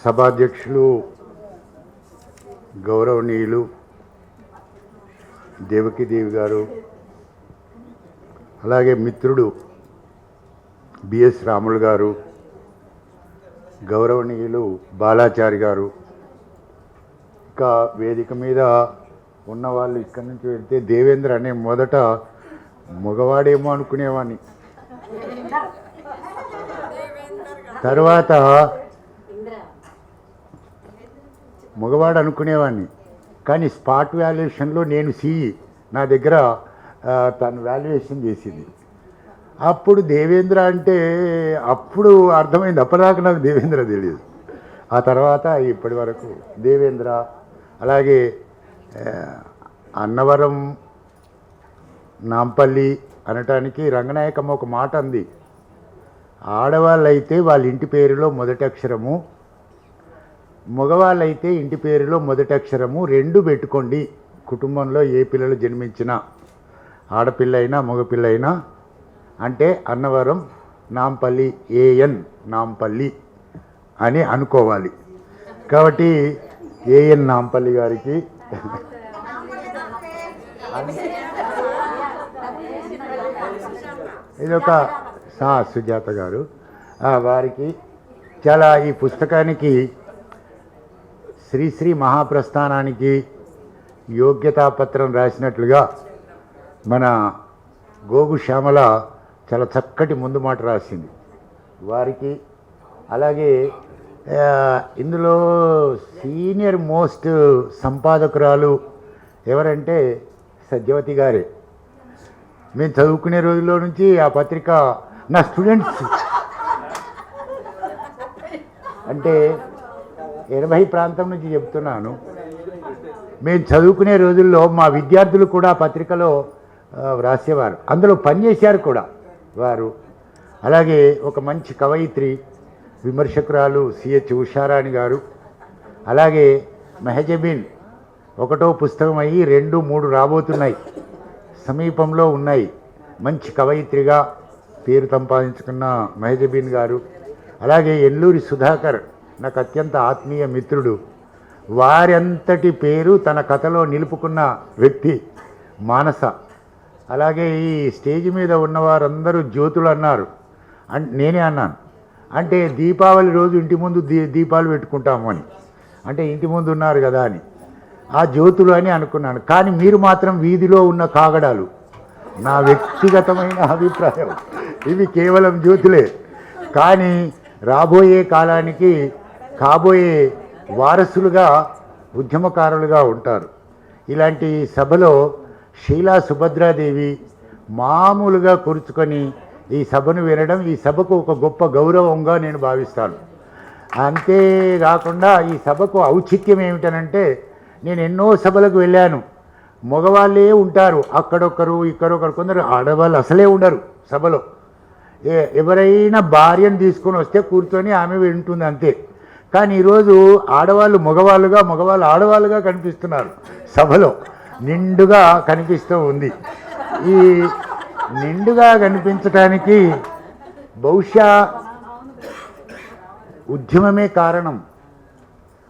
సభాధ్యక్షులు గౌరవనీయులు దేవకీదేవి గారు, అలాగే మిత్రుడు బిఎస్ రాములు గారు, గౌరవనీయులు బాలాచారి గారు, ఇంకా వేదిక మీద ఉన్నవాళ్ళు ఇక్కడి నుంచి వెళ్తే దేవేంద్ర అనే మొదట మగవాడేమో అనుకునేవాడిని, తర్వాత మగవాడు అనుకునేవాడిని. కానీ స్పాట్ వాల్యుయేషన్లో నేను సిఈ, నా దగ్గర తను వాల్యుయేషన్ చేసింది. అప్పుడు దేవేంద్ర అంటే అప్పుడు అర్థమైంది, అప్పటిదాకా నాకు దేవేంద్ర తెలియదు. ఆ తర్వాత ఇప్పటి వరకు దేవేంద్ర. అలాగే అన్నవరం నాంపల్లి అనటానికి రంగనాయకమ్మ ఒక మాట అంది, ఆడవాళ్ళైతే వాళ్ళ ఇంటి పేరులో మొదటి అక్షరము, మగవాళ్ళైతే ఇంటి పేరులో మొదటి అక్షరము రెండు పెట్టుకోండి. కుటుంబంలో ఏ పిల్లలు జన్మించినా, ఆడపిల్ల అయినా మగపిల్ల అయినా, అంటే అన్నవరం నాంపల్లి, ఏఎన్ నాంపల్లి అని అనుకోవాలి. కాబట్టి ఏఎన్ నాంపల్లి గారికి ఇదొక సుజాత గారు, వారికి చాలా ఈ పుస్తకానికి శ్రీశ్రీ మహాప్రస్థానానికి యోగ్యతాపత్రం రాసినట్లుగా మన గోగు శ్యామల చాలా చక్కటి ముందు మాట రాసింది వారికి. అలాగే ఇందులో సీనియర్ మోస్ట్ సంపాదకురాలు ఎవరంటే సత్యవతి గారే. మేము చదువుకునే రోజుల్లో నుంచి ఆ పత్రిక నా స్టూడెంట్స్ అంటే 80 ప్రాంతం నుంచి చెప్తున్నాను. మేము చదువుకునే రోజుల్లో మా విద్యార్థులు కూడా పత్రికలో వ్రాసేవారు, అందులో పనిచేశారు కూడా వారు. అలాగే ఒక మంచి కవయిత్రి విమర్శకురాలు సిహెచ్ ఉషారాణి గారు. అలాగే మెహజబీన్ 1వ పుస్తకం అయ్యి 2, 3 రాబోతున్నాయి, సమీపంలో ఉన్నాయి. మంచి కవయిత్రిగా పేరు సంపాదించుకున్న మెహజబీన్ గారు. అలాగే ఎల్లూరి సుధాకర్ నాకు అత్యంత ఆత్మీయ మిత్రుడు, వారంతటి పేరు తన కథలో నిలుపుకున్న వ్యక్తి మానస. అలాగే ఈ స్టేజ్ మీద ఉన్నవారందరూ జ్యోతులు అన్నారు, నేనే అన్నాను. అంటే దీపావళి రోజు ఇంటి ముందు దీపాలు పెట్టుకుంటాము అని, అంటే ఇంటి ముందు ఉన్నారు కదా అని ఆ జ్యోతులు అని అనుకున్నాను. కానీ మీరు మాత్రం వీధిలో ఉన్న కాగడాలు. నా వ్యక్తిగతమైన అభిప్రాయం, ఇవి కేవలం జ్యోతులే, కానీ రాబోయే కాలానికి కాబోయే వారసులుగా ఉద్యమకారులుగా ఉంటారు. ఇలాంటి సభలో శీలా సుభద్రాదేవి మామూలుగా కూర్చుకొని ఈ సభను వినడం ఈ సభకు ఒక గొప్ప గౌరవంగా నేను భావిస్తాను. అంతేకాకుండా ఈ సభకు ఔచిత్యం ఏమిటనంటే, నేను ఎన్నో సభలకు వెళ్ళాను, మగవాళ్ళే ఉంటారు, అక్కడొక్కరు ఇక్కడొక్కరు, కొందరు ఆడవాళ్ళు అసలే ఉండరు సభలో. ఎవరైనా భార్యను తీసుకొని వస్తే కూర్చొని ఆమె వింటుంది అంతే. కానీ ఈరోజు ఆడవాళ్ళు మగవాళ్ళుగా, మగవాళ్ళు ఆడవాళ్ళుగా కనిపిస్తున్నారు సభలో, నిండుగా కనిపిస్తూ ఉంది. ఈ నిండుగా కనిపించటానికి బహుశా ఉద్యమమే కారణం,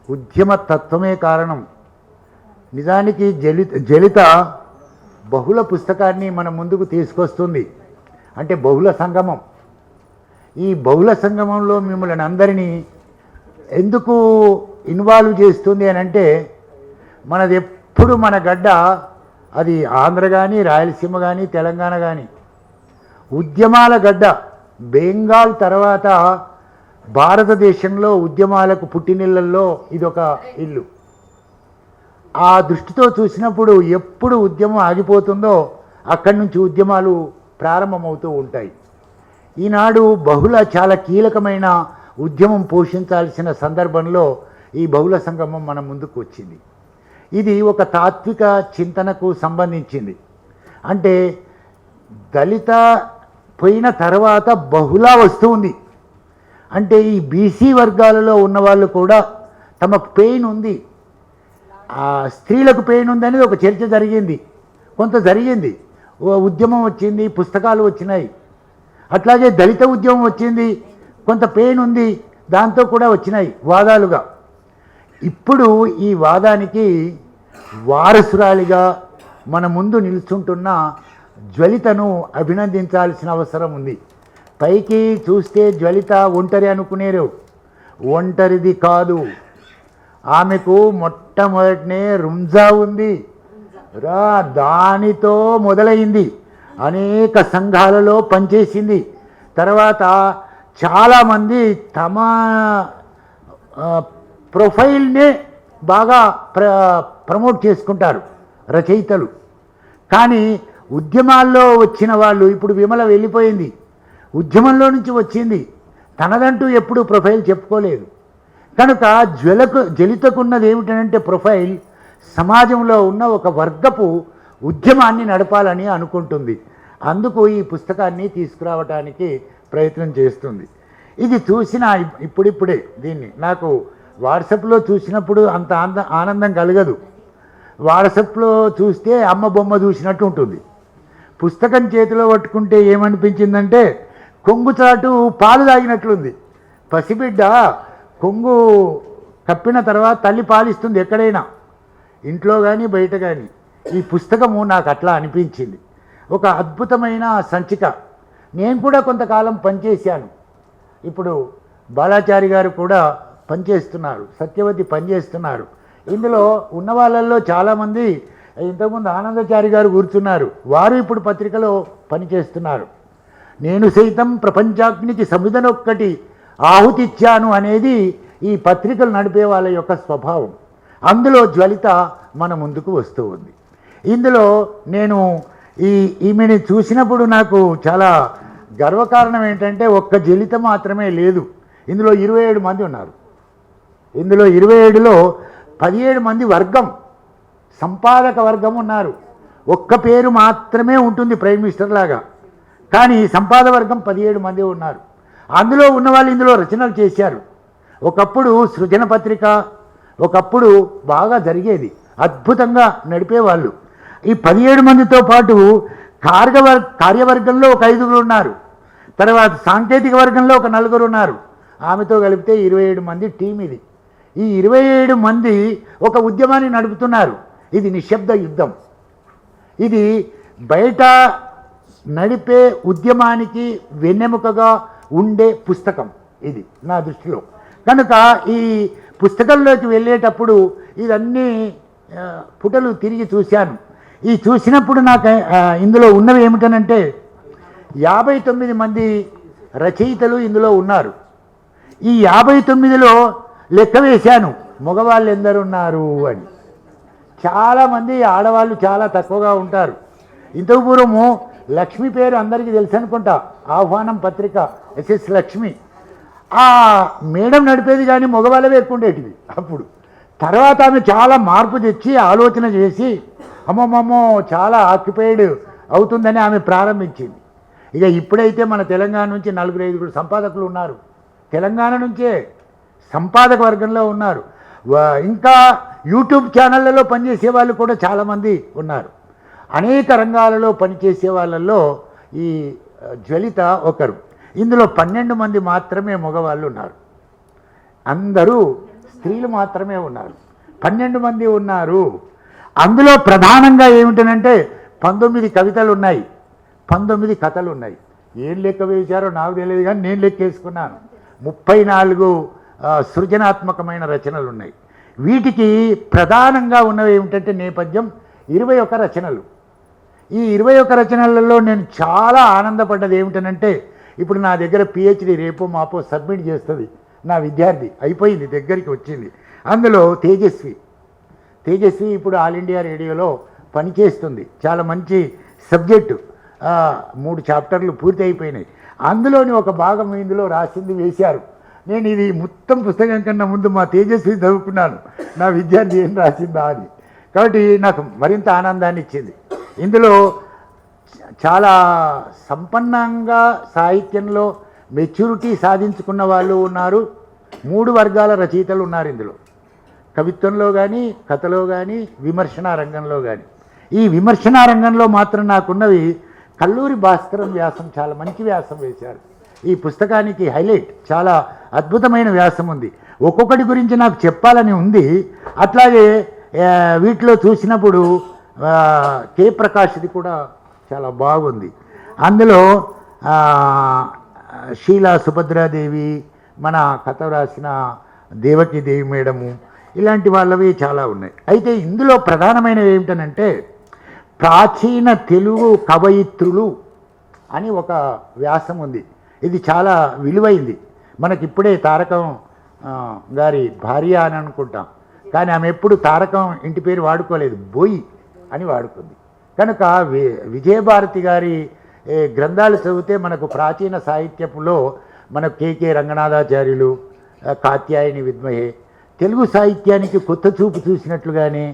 ఉద్యమ తత్వమే కారణం. నిజానికి జలిత బహుళ పుస్తకాన్ని మన ముందుకు తీసుకొస్తుంది, అంటే బహుళ సంగమం. ఈ బహుళ సంగమంలో మిమ్మల్ని అందరినీ ఎందుకు ఇన్వాల్వ్ చేస్తుంది అని అంటే, మనది ఎప్పుడు మన గడ్డ, అది ఆంధ్ర కానీ రాయలసీమ కానీ తెలంగాణ కానీ ఉద్యమాల గడ్డ. బెంగాల్ తర్వాత భారతదేశంలో ఉద్యమాలకు పుట్టినిళ్ళల్లో ఇదొక ఇల్లు. ఆ దృష్టితో చూసినప్పుడు ఎప్పుడు ఉద్యమం ఆగిపోతుందో అక్కడి నుంచి ఉద్యమాలు ప్రారంభమవుతూ ఉంటాయి. ఈనాడు చాలా కీలకమైన ఉద్యమం పోషించాల్సిన సందర్భంలో ఈ బహుళ సంగమం మన ముందుకు వచ్చింది. ఇది ఒక తాత్విక చింతనకు సంబంధించింది. అంటే దళిత పోయిన తర్వాత బహుళ వస్తుంది. అంటే ఈ బీసీ వర్గాలలో ఉన్నవాళ్ళు కూడా తమకు పెయిన్ ఉంది, స్త్రీలకు పెయిన్ ఉందనేది ఒక చర్చ జరిగింది, కొంత జరిగింది. ఉద్యమం వచ్చింది, పుస్తకాలు వచ్చినాయి. అట్లాగే దళిత ఉద్యమం వచ్చింది, కొంత పెయిన్ ఉంది, దాంతో కూడా వచ్చినాయి వాదాలుగా. ఇప్పుడు ఈ వాదానికి వారసురాలిగా మన ముందు నిల్చుంటున్న జ్వలితను అభినందించాల్సిన అవసరం ఉంది. పైకి చూస్తే జ్వలిత ఒంటరి అనుకునేరు, ఒంటరిది కాదు. ఆమెకు మొట్టమొదటినే రుంజా ఉంది దానితో మొదలైంది. అనేక సంఘాలలో పనిచేసింది. తర్వాత చాలామంది తమ ప్రొఫైల్నే బాగా ప్రమోట్ చేసుకుంటారు రచయితలు. కానీ ఉద్యమాల్లో వచ్చిన వాళ్ళు, ఇప్పుడు విమల వెళ్ళిపోయింది, ఉద్యమంలో నుంచి వచ్చింది, తనదంటూ ఎప్పుడూ ప్రొఫైల్ చెప్పుకోలేదు. కనుక జ్వలితకున్నది ఏమిటంటే ప్రొఫైల్ సమాజంలో ఉన్న ఒక వర్గపు ఉద్యమాన్ని నడపాలని అనుకుంటుంది. అందుకు ఈ పుస్తకాన్ని తీసుకురావడానికి ప్రయత్నం చేస్తుంది. ఇది చూసిన ఇప్పుడిప్పుడే దీన్ని నాకు వాట్సాప్లో చూసినప్పుడు అంత ఆనందం కలగదు. వాట్సాప్లో చూస్తే అమ్మ బొమ్మ చూసినట్టు ఉంటుంది. పుస్తకం చేతిలో పట్టుకుంటే ఏమనిపించిందంటే కొంగుచాటు పాలు తాగినట్లుంది. పసిబిడ్డ కొంగు కప్పిన తర్వాత తల్లి పాలిస్తుంది ఎక్కడైనా, ఇంట్లో కానీ బయట కానీ. ఈ పుస్తకము నాకు అట్లా అనిపించింది. ఒక అద్భుతమైన సంచిక. నేను కూడా కొంతకాలం పనిచేశాను. ఇప్పుడు బాలాచారి గారు కూడా పనిచేస్తున్నారు, సత్యవతి పనిచేస్తున్నారు. ఇందులో ఉన్న వాళ్ళల్లో చాలామంది, ఇంతకుముందు ఆనందచారి గారు కూర్చున్నారు, వారు ఇప్పుడు పత్రికలో పనిచేస్తున్నారు. నేను సైతం ప్రపంచాగ్నికి సముదనొక్కటి ఆహుతిచ్చాను అనేది ఈ పత్రికలు నడిపే వాళ్ళ యొక్క స్వభావం. అందులో జ్వలిత మన ముందుకు వస్తూ ఉంది. ఇందులో నేను ఈమెని చూసినప్పుడు నాకు చాలా గర్వకారణం ఏంటంటే ఒక్క జ్వలిత మాత్రమే లేదు, ఇందులో 27 మంది ఉన్నారు. ఇందులో 27లో 17 మంది వర్గం, సంపాదక వర్గం ఉన్నారు. ఒక్క పేరు మాత్రమే ఉంటుంది ప్రైమ్ మినిస్టర్ లాగా, కానీ సంపాదక వర్గం 17 మంది ఉన్నారు. అందులో ఉన్నవాళ్ళు ఇందులో రచనలు చేశారు. ఒకప్పుడు సృజన పత్రిక ఒకప్పుడు బాగా జరిగేది, అద్భుతంగా నడిపేవాళ్ళు. ఈ 17 మందితో పాటు కార్యవర్గంలో ఒక 5 ఉన్నారు, తర్వాత సాంకేతిక వర్గంలో ఒక 4 ఉన్నారు. ఆమెతో కలిపితే 27 మంది టీం ఇది. ఈ 27 మంది ఒక ఉద్యమాన్ని నడుపుతున్నారు. ఇది నిశ్శబ్ద యుద్ధం. ఇది బయట నడిపే ఉద్యమానికి వెన్నెముకగా ఉండే పుస్తకం ఇది నా దృష్టిలో. కనుక ఈ పుస్తకంలోకి వెళ్ళేటప్పుడు ఇదన్నీ పుటలు తిరిగి చూశాను. ఈ చూసినప్పుడు నాకు ఇందులో ఉన్నవి ఏమిటనంటే 59 మంది రచయితలు ఇందులో ఉన్నారు. ఈ 59లో లెక్క వేశాను మగవాళ్ళు ఎందరున్నారు అని. చాలామంది ఆడవాళ్ళు చాలా తక్కువగా ఉంటారు. ఇంతకు పూర్వము లక్ష్మి పేరు అందరికీ తెలుసు అనుకుంటా, ఆహ్వానం పత్రిక ఎస్ఎస్ లక్ష్మి. ఆ మేడం నడిపేది కానీ మగవాళ్ళవే ఎక్కువ ఉండేటివి అప్పుడు. తర్వాత ఆమె చాలా మార్పు తెచ్చి ఆలోచన చేసి అమ్మమ్మమ్మో చాలా ఆక్యుపైడ్ అవుతుందని ఆమె ప్రారంభించింది. ఇక ఇప్పుడైతే మన తెలంగాణ నుంచి 4-5 సంపాదకులు ఉన్నారు, తెలంగాణ నుంచే సంపాదక వర్గంలో ఉన్నారు. ఇంకా యూట్యూబ్ ఛానళ్ళలో పనిచేసే వాళ్ళు కూడా చాలామంది ఉన్నారు. అనేక రంగాలలో పనిచేసే వాళ్ళల్లో ఈ జ్వలిత ఒకరు. ఇందులో 12 మంది మాత్రమే మగవాళ్ళు ఉన్నారు, అందరూ స్త్రీలు మాత్రమే ఉన్నారు. 12 మంది ఉన్నారు. అందులో ప్రధానంగా ఏమిటనంటే 19 కవితలు ఉన్నాయి, 19 కథలు ఉన్నాయి. ఏం లెక్క వేశారో నాకు తెలియదు కానీ నేను లెక్కేసుకున్నాను. 34 సృజనాత్మకమైన రచనలు ఉన్నాయి. వీటికి ప్రధానంగా ఉన్నవి ఏమిటంటే నేపథ్యం 21 రచనలు. ఈ 21 రచనలలో నేను చాలా ఆనందపడ్డది ఏమిటనంటే, ఇప్పుడు నా దగ్గర పిహెచ్డి రేపో మాపో సబ్మిట్ చేస్తుంది నా విద్యార్థి, అయిపోయింది, దగ్గరికి వచ్చింది. అందులో తేజస్వి ఇప్పుడు ఆల్ ఇండియా రేడియోలో పనిచేస్తుంది. చాలా మంచి సబ్జెక్టు, 3 చాప్టర్లు పూర్తి అయిపోయినాయి. అందులోని ఒక భాగం ఇందులో రాసింది వేశారు. నేను ఇది మొత్తం పుస్తకం కన్నా ముందు మా తేజస్వి చదువుకున్నాను, నా విద్యార్థి ఏం రాసిందా అని. కాబట్టి నాకు మరింత ఆనందాన్ని ఇచ్చింది. ఇందులో చాలా సంపన్నంగా సాహిత్యంలో మెచ్యూరిటీ సాధించుకున్న వాళ్ళు ఉన్నారు. 3 వర్గాల రచయితలు ఉన్నారు ఇందులో, కవిత్వంలో కానీ, కథలో కానీ, విమర్శనా రంగంలో కానీ. ఈ విమర్శనా రంగంలో మాత్రం నాకున్నవి కల్లూరి భాస్కరం వ్యాసం, చాలా మంచి వ్యాసం వేశారు. ఈ పుస్తకానికి హైలైట్. చాలా అద్భుతమైన వ్యాసం ఉంది. ఒక్కొక్కటి గురించి నాకు చెప్పాలని ఉంది. అట్లాగే వీటిలో చూసినప్పుడు కే ప్రకాష్ది కూడా చాలా బాగుంది. అందులో షీలా సుభద్రాదేవి, మన కథ రాసిన దేవకీదేవి మేడము, ఇలాంటి వాళ్ళవి చాలా ఉన్నాయి. అయితే ఇందులో ప్రధానమైనవి ఏమిటనంటే ప్రాచీన తెలుగు కవయిత్రులు అని ఒక వ్యాసం ఉంది. ఇది చాలా విలువైంది. మనకిప్పుడే తారకం గారి భార్య అని అనుకుంటాం, కానీ ఆమె ఎప్పుడు తారకం ఇంటి పేరు వాడుకోలేదు, బోయి అని వాడుకుంది. కనుక విజయభారతి గారి గ్రంథాలు చదివితే మనకు ప్రాచీన సాహిత్యపులో మనకు కేకే రంగనాథాచార్యులు, కాత్యాయని విద్మహే తెలుగు సాహిత్యానికి కొత్త చూపు చూసినట్లుగానే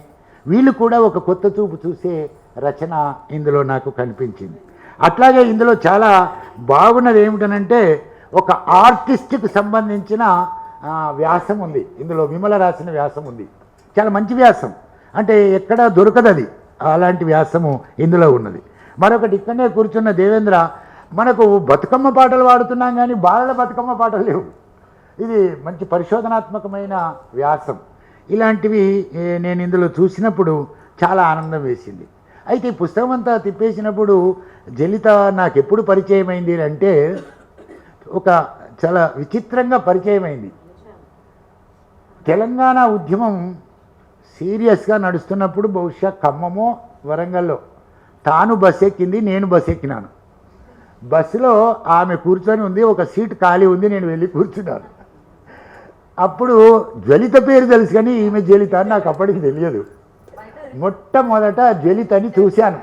వీళ్ళు కూడా ఒక కొత్త చూపు చూసే రచన ఇందులో నాకు కనిపించింది. అట్లాగే ఇందులో చాలా బాగున్నది ఏమిటనంటే ఒక ఆర్టిస్ట్కి సంబంధించిన వ్యాసం ఉంది. ఇందులో విమల రాసిన వ్యాసం ఉంది, చాలా మంచి వ్యాసం, అంటే ఎక్కడ దొరకదు అది, అలాంటి వ్యాసము ఇందులో ఉన్నది. మరొకటి ఇక్కడనే కూర్చున్న దేవేంద్ర, మనకు బతుకమ్మ పాటలు వాడుతున్నాం కానీ బాలల బతుకమ్మ పాటలు లేవు. ఇది మంచి పరిశోధనాత్మకమైన వ్యాసం. ఇలాంటివి నేను ఇందులో చూసినప్పుడు చాలా ఆనందం వేసింది. అయితే ఈ పుస్తకం అంతా తిప్పేసినప్పుడు జలిత నాకు ఎప్పుడు పరిచయం అయింది అంటే ఒక చాలా విచిత్రంగా పరిచయం అయింది. తెలంగాణ ఉద్యమం సీరియస్గా నడుస్తున్నప్పుడు బహుశా ఖమ్మమో వరంగల్లో తాను బస్సు ఎక్కింది, నేను బస్సు ఎక్కినాను. బస్సులో ఆమె కూర్చొని ఉంది, ఒక సీట్ ఖాళీ ఉంది, నేను వెళ్ళి కూర్చున్నాను. అప్పుడు జ్వలిత పేరు తెలుసు కానీ ఈమె జ్వలిత అని నాకు అప్పటికి తెలియదు. మొట్టమొదట జ్వలితని చూశాను.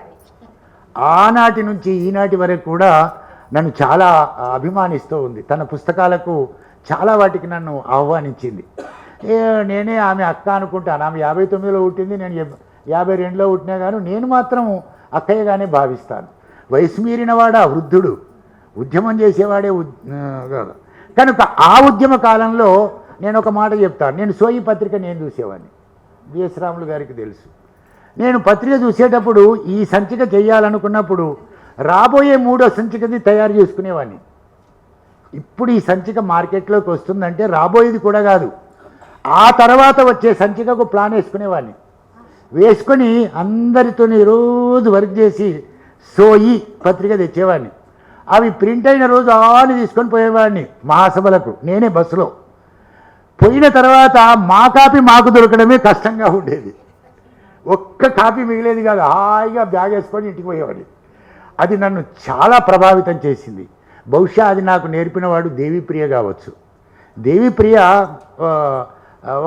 ఆనాటి నుంచి ఈనాటి వరకు కూడా నన్ను చాలా అభిమానిస్తూ ఉంది. తన పుస్తకాలకు చాలా వాటికి నన్ను ఆహ్వానించింది. నేనే ఆమె అక్క అనుకుంటాను. ఆమె 59లో పుట్టింది, నేను 52లో పుట్టినా కానీ నేను మాత్రం అక్కయ్యగానే భావిస్తాను. వయసు మీరినవాడా వృద్ధుడు, ఉద్యమం చేసేవాడే కాదు. కనుక ఆ ఉద్యమ కాలంలో నేను ఒక మాట చెప్తాను. నేను సోయి పత్రిక నేను చూసేవాడిని, బిఎస్ రాములు గారికి తెలుసు. నేను పత్రిక చూసేటప్పుడు ఈ సంచిక చేయాలనుకున్నప్పుడు రాబోయే 3వ సంచికది తయారు చేసుకునేవాడిని. ఇప్పుడు ఈ సంచిక మార్కెట్లోకి వస్తుందంటే రాబోయేది కూడా కాదు, ఆ తర్వాత వచ్చే సంచికకు ప్లాన్ వేసుకునేవాడిని. వేసుకొని అందరితో రోజు వర్క్ చేసి సోయి పత్రిక తెచ్చేవాడిని. అవి ప్రింట్ అయిన రోజు ఆని తీసుకొని పోయేవాడిని మహాసభలకు. నేనే బస్సులో పోయిన తర్వాత మా కాపీ మాకు దొరకడమే కష్టంగా ఉండేది. ఒక్క కాపీ మిగిలేది కాదు, హాయిగా బ్యాగ్ వేసుకొని ఇంటికి పోయేవాడిని. అది నన్ను చాలా ప్రభావితం చేసింది. బహుశా అది నాకు నేర్పినవాడు దేవిప్రియ కావచ్చు. దేవిప్రియ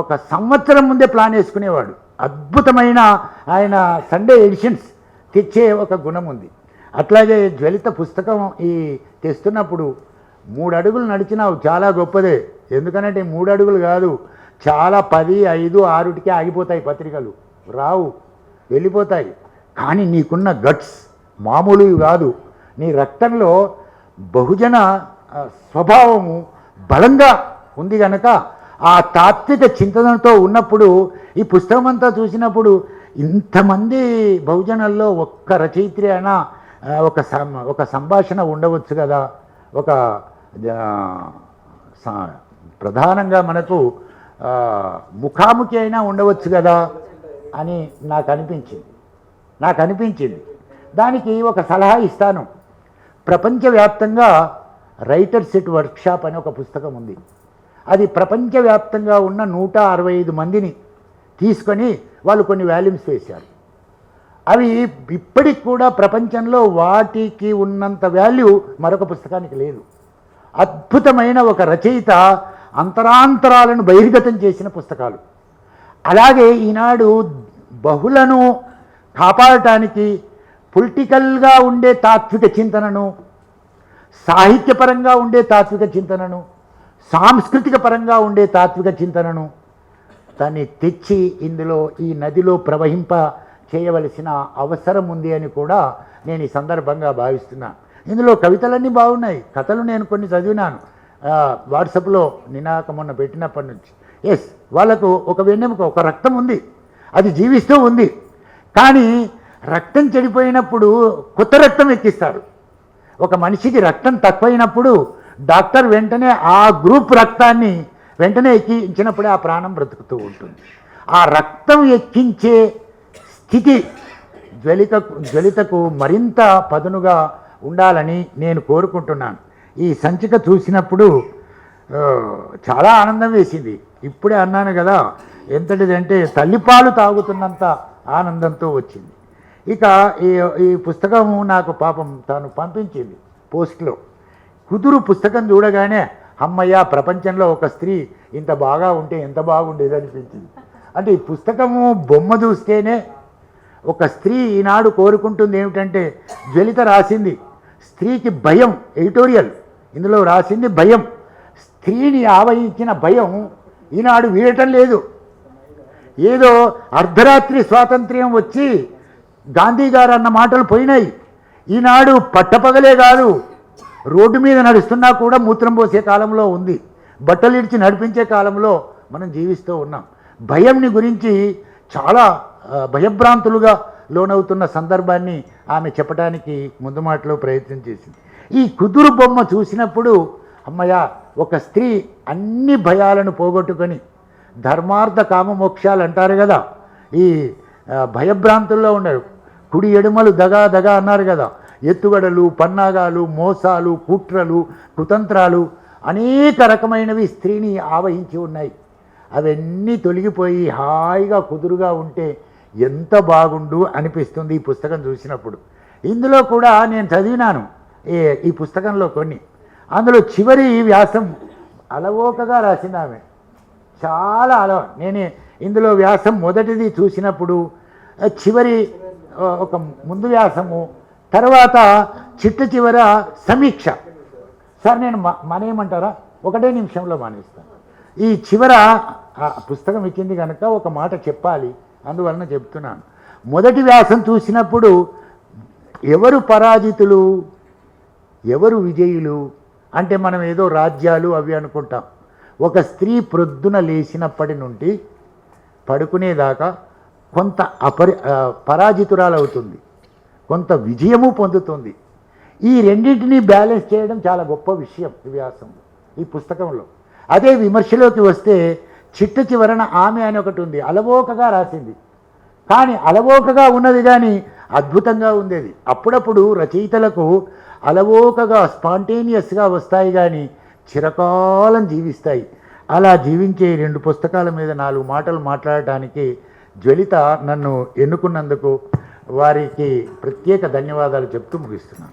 ఒక సంవత్సరం ముందే ప్లాన్ వేసుకునేవాడు. అద్భుతమైన ఆయన సండే ఎడిషన్స్ తెచ్చే ఒక గుణం ఉంది. అట్లాగే జ్వలిత పుస్తకం ఈ తెస్తున్నప్పుడు 3 అడుగులు నడిచినావు, చాలా గొప్పదే. ఎందుకనంటే 3 అడుగులు కాదు, చాలా 10, 5, 6టికే ఆగిపోతాయి పత్రికలు, రావు, వెళ్ళిపోతాయి. కానీ నీకున్న గట్స్ మామూలువి కాదు. నీ రక్తంలో బహుజన స్వభావము బలంగా ఉంది కనుక ఆ తాత్విక చింతనతో ఉన్నప్పుడు ఈ పుస్తకం అంతా చూసినప్పుడు ఇంతమంది బహుజనుల్లో ఒక్క రచయిత్రి అయినా ఒక సంభాషణ ఉండవచ్చు కదా, ఒక ప్రధానంగా మనకు ముఖాముఖి అయినా ఉండవచ్చు కదా అని నాకు అనిపించింది. దానికి ఒక సలహా ఇస్తాను. ప్రపంచవ్యాప్తంగా రైటర్స్ ఎట్ వర్క్షాప్ అనే ఒక పుస్తకం ఉంది. అది ప్రపంచవ్యాప్తంగా ఉన్న 165 మందిని తీసుకొని వాళ్ళు కొన్ని వాల్యూమ్స్ వేశారు. అవి ఇప్పటికి కూడా ప్రపంచంలో వాటికి ఉన్నంత వాల్యూ మరొక పుస్తకానికి లేదు. అద్భుతమైన ఒక రచయిత అంతరాంతరాలను బహిర్గతం చేసిన పుస్తకాలు. అలాగే ఈనాడు బహుళను కాపాడటానికి పొలిటికల్గా ఉండే తాత్విక చింతనను, సాహిత్యపరంగా ఉండే తాత్విక చింతనను, సాంస్కృతిక పరంగా ఉండే తాత్విక చింతనను దాన్ని తెచ్చి ఇందులో ఈ నదిలో ప్రవహింప చేయవలసిన అవసరం ఉంది అని కూడా నేను ఈ సందర్భంగా భావిస్తున్నాను. ఇందులో కవితలన్నీ బాగున్నాయి, కథలు నేను కొన్ని చదివినాను వాట్సాప్లో మొన్న పెట్టినప్పటి నుంచి. ఎస్, వాళ్ళకు ఒక వెన్నెముక, ఒక రక్తం ఉంది, అది జీవిస్తూ ఉంది. కానీ రక్తం చెడిపోయినప్పుడు కొత్త రక్తం ఎక్కిస్తారు. ఒక మనిషికి రక్తం తక్కువైనప్పుడు డాక్టర్ వెంటనే ఆ గ్రూప్ రక్తాన్ని వెంటనే ఎక్కించినప్పుడే ఆ ప్రాణం బ్రతుకుతూ ఉంటుంది. ఆ రక్తం ఎక్కించే స్థితి జ్వలితకు మరింత పదునుగా ఉండాలని నేను కోరుకుంటున్నాను. ఈ సంచిక చూసినప్పుడు చాలా ఆనందం వేసింది. ఇప్పుడే అన్నాను కదా, ఎంతటిదంటే తల్లిపాలు తాగుతున్నంత ఆనందంతో వచ్చింది. ఇక ఈ పుస్తకము నాకు పాపం తాను పంపించింది పోస్ట్లో. కుదురు పుస్తకం చూడగానే అమ్మయ్య, ప్రపంచంలో ఒక స్త్రీ ఇంత బాగా ఉంటే ఎంత బాగుండేది అనిపించింది. అంటే ఈ పుస్తకము బొమ్మ చూస్తేనే ఒక స్త్రీ ఈనాడు కోరుకుంటుంది ఏమిటంటే, జ్వలిత రాసింది స్త్రీకి భయం, ఎడిటోరియల్ ఇందులో రాసింది భయం. స్త్రీని ఆవహించిన భయం ఈనాడు వీడటం లేదు. ఏదో అర్ధరాత్రి స్వాతంత్ర్యం వచ్చి గాంధీ గారు అన్న మాటలు పోయినాయి. ఈనాడు పట్టపగలే కాదు, రోడ్డు మీద నడుస్తున్నా కూడా మూత్రం పోసే కాలంలో ఉంది. బట్టలు ఇడిచి నడిపించే కాలంలో మనం జీవిస్తూ ఉన్నాం. భయంని గురించి చాలా భయభ్రాంతులుగా లోనవుతున్న సందర్భాన్ని ఆమె చెప్పడానికి ముందు మాటలో ప్రయత్నం చేసింది. ఈ కుదురు బొమ్మ చూసినప్పుడు అమ్మయ్య, ఒక స్త్రీ అన్ని భయాలను పోగొట్టుకొని ధర్మార్థ కామ మోక్షాలు అంటారు కదా, ఈ భయభ్రాంతుల్లో ఉన్నారు. కుడి ఎడుమలు దగా దగా అన్నారు కదా, ఎత్తుగడలు, పన్నాగాలు, మోసాలు, కుట్రలు, కుతంత్రాలు అనేక రకమైనవి స్త్రీని ఆవహించి ఉన్నాయి. అవన్నీ తొలగిపోయి హాయిగా కుదురుగా ఉంటే ఎంత బాగుండు అనిపిస్తుంది ఈ పుస్తకం చూసినప్పుడు. ఇందులో కూడా నేను చదివినాను ఈ పుస్తకంలో కొన్ని. అందులో చివరి వ్యాసం అలవోకగా రాసింది ఆమె, చాలా నేనే ఇందులో వ్యాసం మొదటిది చూసినప్పుడు చివరి ఒక ముందు వ్యాసము, తర్వాత చివర సమీక్ష. సార్ నేను మానేయమంటారా? 1 నిమిషంలో మానేస్తాను. ఈ చివర పుస్తకం ఇచ్చింది కనుక ఒక మాట చెప్పాలి, అందువలన చెప్తున్నాను. మొదటి వ్యాసం చూసినప్పుడు ఎవరు పరాజితులు, ఎవరు విజయులు అంటే మనం ఏదో రాజ్యాలు అవి అనుకుంటాం. ఒక స్త్రీ ప్రొద్దున లేచినప్పటి నుండి పడుకునేదాకా కొంత పరాజితురాలవుతుంది, కొంత విజయము పొందుతుంది. ఈ రెండింటినీ బ్యాలెన్స్ చేయడం చాలా గొప్ప విషయం ఈ వ్యాసంలో, ఈ పుస్తకంలో. అదే విమర్శలోకి వస్తే చివరన ఆమె అని ఒకటి ఉంది, అలవోకగా రాసింది. కానీ అలవోకగా ఉన్నది కానీ అద్భుతంగా ఉండేది. అప్పుడప్పుడు రచయితలకు అలవోకగా స్పాంటేనియస్గా వస్తాయి కానీ చిరకాలం జీవిస్తాయి. అలా జీవించే 2 పుస్తకాల మీద 4 మాటలు మాట్లాడటానికి జ్వలిత నన్ను ఎన్నుకున్నందుకు వారికి ప్రత్యేక ధన్యవాదాలు చెప్తూ ముగిస్తున్నాను.